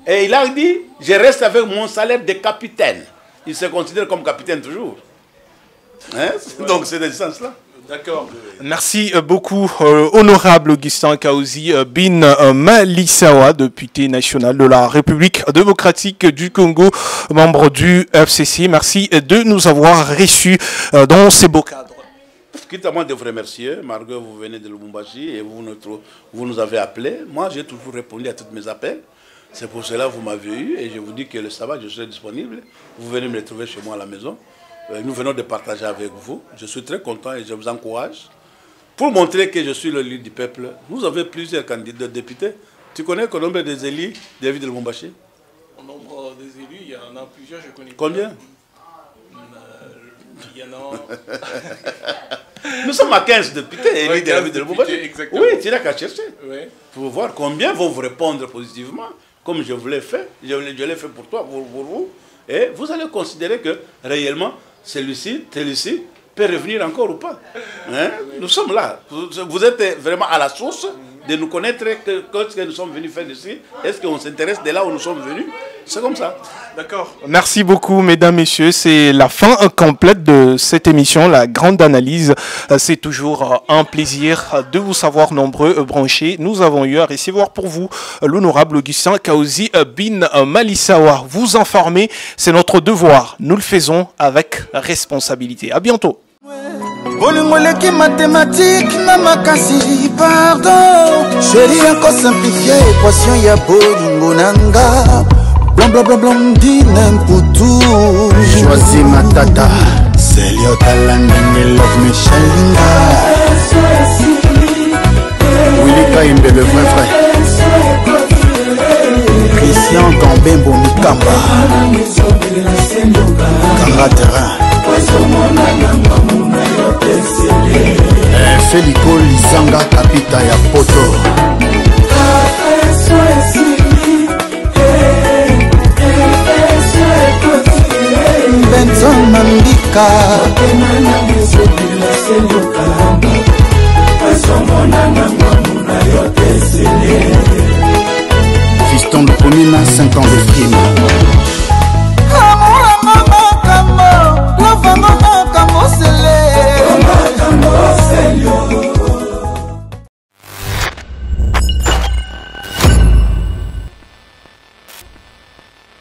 Speaker 1: et il a dit, je reste avec mon salaire de capitaine. Il se considère comme capitaine toujours. Hein? Donc, c'est dans ce sens-là.
Speaker 2: D'accord. Merci beaucoup, honorable Augustin Kaouzi Bin Malisawa, député national de la République démocratique du Congo, membre du FCC. Merci de nous avoir reçus dans ces beaux cadres.
Speaker 1: Quitte à moi de vous remercier, Margot, vous venez de Lubumbashi et vous nous avez appelé. Moi, j'ai toujours répondu à tous mes appels. C'est pour cela que vous m'avez eu et je vous dis que le sabbat, je serai disponible. Vous venez me trouver chez moi à la maison. Nous venons de partager avec vous. Je suis très content et je vous encourage. Pour montrer que je suis le leader du peuple, vous avez plusieurs candidats députés. Tu connais le nombre des élus de la ville de Lubumbashi?
Speaker 2: Au nombre des élus, il y en a plusieurs, je connais.
Speaker 1: Combien?
Speaker 2: Il y en a...
Speaker 1: Nous sommes à 15 députés élus de la ville de Lubumbashi. Oui, tu n'as qu'à chercher.
Speaker 2: Oui.
Speaker 1: Pour voir combien vont vous répondre positivement, comme je vous l'ai fait. Je l'ai fait pour toi, pour vous. Et vous allez considérer que réellement, celui-ci peut revenir encore ou pas. Hein? Nous sommes là. Vous êtes vraiment à la source de nous connaître ce que nous sommes venus faire ici. Est-ce qu'on s'intéresse de là où nous sommes venus? C'est comme ça.
Speaker 2: D'accord. Merci beaucoup, mesdames, messieurs. C'est la fin complète de cette émission, la grande analyse. C'est toujours un plaisir de vous savoir nombreux branchés. Nous avons eu à recevoir pour vous l'honorable Augustin Kaouzi Bin Malisawa. Vous informer, c'est notre devoir. Nous le faisons avec responsabilité. À bientôt.
Speaker 3: Bolingoleki mathématique na makasi pardon chérie encore simplifié équation ya bolingo nanga blanc dine mputu choisis matata Celio talandenge love Michelinga Willy Kaimbe le vrai frère Christian Gambembo Mikamba Kanga terrain Felico Lizanga Kapita ya poto Benson Mandika